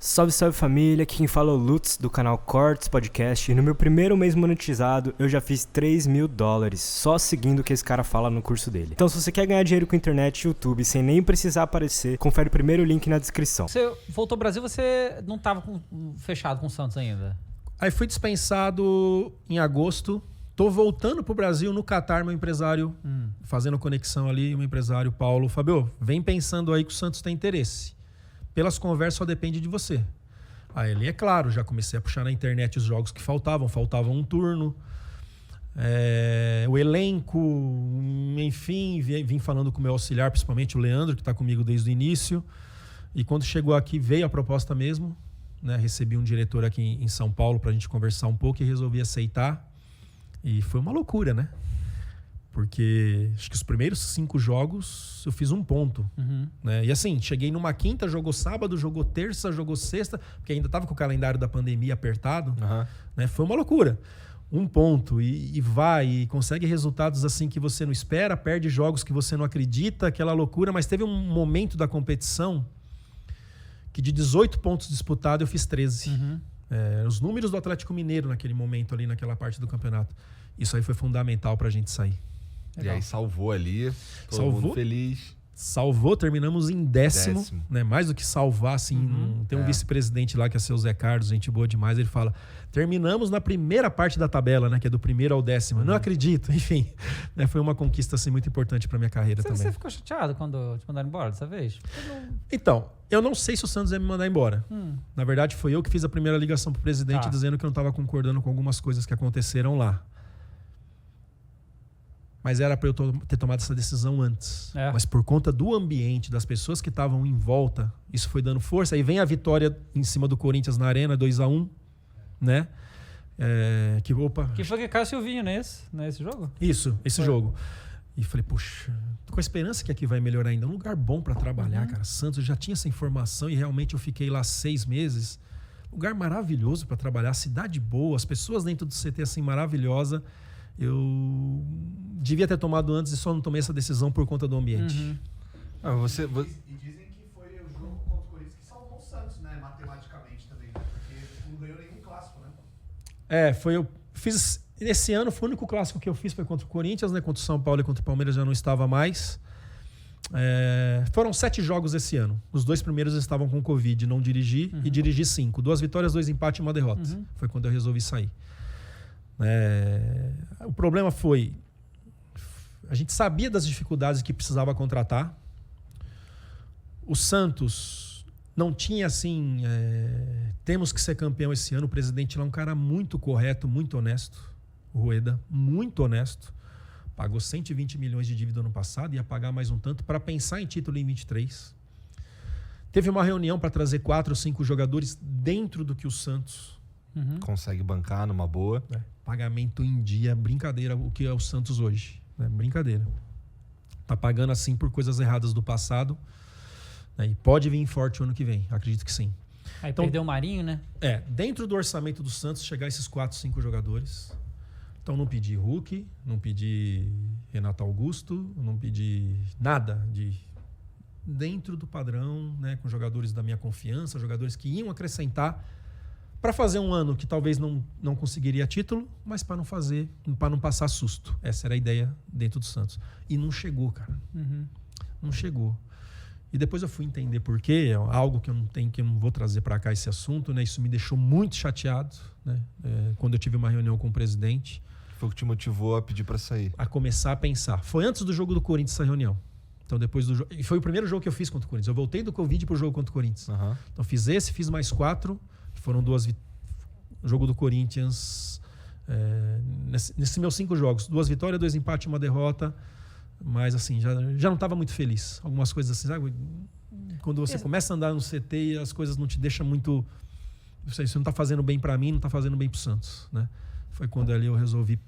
Salve, salve família, aqui quem fala é o Lutz do canal Cortes Podcast e no meu primeiro mês monetizado eu já fiz $3.000 só seguindo o que esse cara fala no curso dele. Então se você quer ganhar dinheiro com internet e YouTube sem nem precisar aparecer, confere o primeiro link na descrição. Você voltou ao Brasil, você não estava fechado com o Santos ainda? Aí fui dispensado em agosto. Tô voltando pro Brasil no Catar, meu empresário, fazendo conexão ali, meu empresário Paulo. Fabio, vem pensando aí que o Santos tem interesse. Pelas conversas só depende de você. Aí ele, é claro, já comecei a puxar na internet os jogos que faltava um turno, o elenco, enfim, vim falando com o meu auxiliar, principalmente o Leandro, que está comigo desde o início. E quando chegou aqui, veio a proposta mesmo, né? Recebi um diretor aqui em São Paulo para a gente conversar um pouco e resolvi aceitar. E foi uma loucura, né? Porque acho que os primeiros 5 jogos eu fiz 1 ponto. Né? E assim, cheguei numa quinta, jogou sábado, jogou terça, jogou sexta, porque ainda estava com o calendário da pandemia apertado. Né? Foi uma loucura. 1 ponto e vai, e consegue resultados assim que você não espera, perde jogos que você não acredita, aquela loucura. Mas teve um momento da competição que de 18 pontos disputados eu fiz 13. Os números do Atlético Mineiro naquele momento ali, naquela parte do campeonato. Isso aí foi fundamental pra gente sair. Legal. E aí salvou ali, todo mundo feliz. Salvou, terminamos em décimo. Né? Mais do que salvar, assim, tem um vice-presidente lá que é seu Zé Carlos, gente boa demais, ele fala, terminamos na primeira parte da tabela, né? Que é do 1º ao 10º. Não acredito, enfim. Né? Foi uma conquista assim, muito importante pra minha carreira também. Você ficou chateado quando te mandaram embora dessa vez? Então, eu não sei se o Santos ia me mandar embora. Na verdade, foi eu que fiz a primeira ligação pro presidente dizendo que eu não estava concordando com algumas coisas que aconteceram lá. Mas era para eu ter tomado essa decisão antes. Mas por conta do ambiente, das pessoas que estavam em volta, isso foi dando força. Aí vem a vitória em cima do Corinthians na Arena, 2-1, né? Que foi que caiu o Silvinho nesse jogo? Isso, esse jogo. E falei, puxa, tô com a esperança que aqui vai melhorar ainda. Um lugar bom para trabalhar, cara. Santos, eu já tinha essa informação e realmente eu fiquei lá 6 meses. Lugar maravilhoso para trabalhar, cidade boa, as pessoas dentro do CT assim maravilhosa. Eu devia ter tomado antes e só não tomei essa decisão por conta do ambiente. E dizem que foi o jogo contra o Corinthians que salvou o Santos, né? Matematicamente também. Porque não ganhou nenhum clássico, né? Eu fiz... Esse ano foi o único clássico que eu fiz foi contra o Corinthians, né? Contra o São Paulo e contra o Palmeiras já não estava mais. Foram 7 jogos esse ano. Os 2 primeiros estavam com Covid, não dirigi e dirigi 5. 2 vitórias, 2 empates e 1 derrota. Foi quando eu resolvi sair. O problema foi, a gente sabia das dificuldades que precisava contratar. O Santos não tinha assim, temos que ser campeão esse ano. O presidente lá é um cara muito correto, muito honesto, o Rueda, muito honesto. Pagou 120 milhões de dívida ano passado, ia pagar mais um tanto para pensar em título em 23. Teve uma reunião para trazer 4 ou 5 jogadores dentro do que o Santos consegue bancar numa boa. Pagamento em dia, brincadeira o que é o Santos hoje. Brincadeira. Tá pagando assim por coisas erradas do passado. E pode vir forte o ano que vem, acredito que sim. Aí então, perdeu o Marinho, né? Dentro do orçamento do Santos, chegar esses 4, 5 jogadores. Então não pedi Hulk, não pedi Renato Augusto, não pedi nada de dentro do padrão, né, com jogadores da minha confiança, jogadores que iam acrescentar para fazer um ano que talvez não conseguiria título, mas para não passar susto. Essa era a ideia dentro do Santos. E não chegou, cara. Não chegou. E depois eu fui entender por quê, algo que eu não vou trazer para cá esse assunto, né? Isso me deixou muito chateado, né? Quando eu tive uma reunião com o presidente. Foi o que te motivou a pedir para sair? A começar a pensar. Foi antes do jogo do Corinthians essa reunião. Então depois do jogo, e foi o primeiro jogo que eu fiz contra o Corinthians. Eu voltei do Covid pro jogo contra o Corinthians. Então fiz mais 4. Foram 2 jogo do Corinthians. Nesses meus 5 jogos, 2 vitórias, 2 empates e 1 derrota. Mas assim, já não estava muito feliz. Algumas coisas assim, sabe? Quando você começa a andar no CT e as coisas não te deixam muito... Isso não está fazendo bem para mim, não está fazendo bem pro Santos, né? Foi quando ali eu resolvi...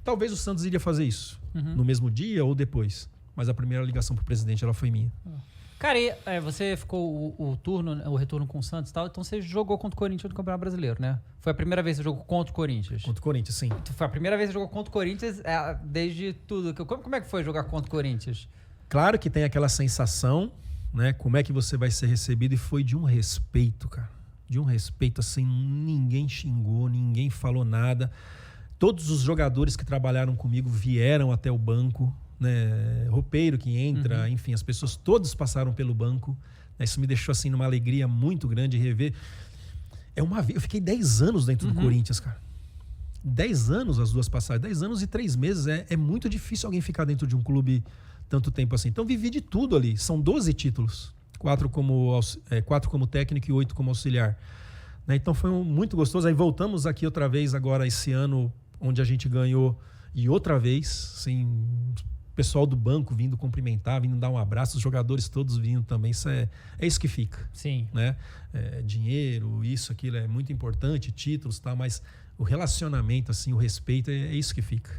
Talvez o Santos iria fazer isso. No mesmo dia ou depois. Mas a primeira ligação pro presidente, ela foi minha. Cara, e, você ficou o retorno com o Santos e tal, então você jogou contra o Corinthians no Campeonato Brasileiro, né? Foi a primeira vez que você jogou contra o Corinthians? Contra o Corinthians, sim. Foi a primeira vez que você jogou contra o Corinthians desde tudo. Como é que foi jogar contra o Corinthians? Claro que tem aquela sensação, né? Como é que você vai ser recebido, e foi de um respeito, cara. De um respeito assim, ninguém xingou, ninguém falou nada. Todos os jogadores que trabalharam comigo vieram até o banco, né? Roupeiro que entra, enfim, as pessoas todas passaram pelo banco. Isso me deixou assim numa alegria muito grande rever. Eu fiquei 10 anos dentro do Corinthians, cara. 10 anos as duas passagens, 10 anos e 3 meses. É muito difícil alguém ficar dentro de um clube tanto tempo assim. Então vivi de tudo ali. São 12 títulos. 4 como técnico e 8 como auxiliar. Né? Então foi muito gostoso. Aí voltamos aqui outra vez agora esse ano, onde a gente ganhou. E outra vez, assim, o pessoal do banco vindo cumprimentar, vindo dar um abraço, os jogadores todos vindo também. Isso é isso que fica. Sim. Né? Dinheiro, isso, aquilo é muito importante, títulos, tá? Mas o relacionamento, assim, o respeito, é isso que fica.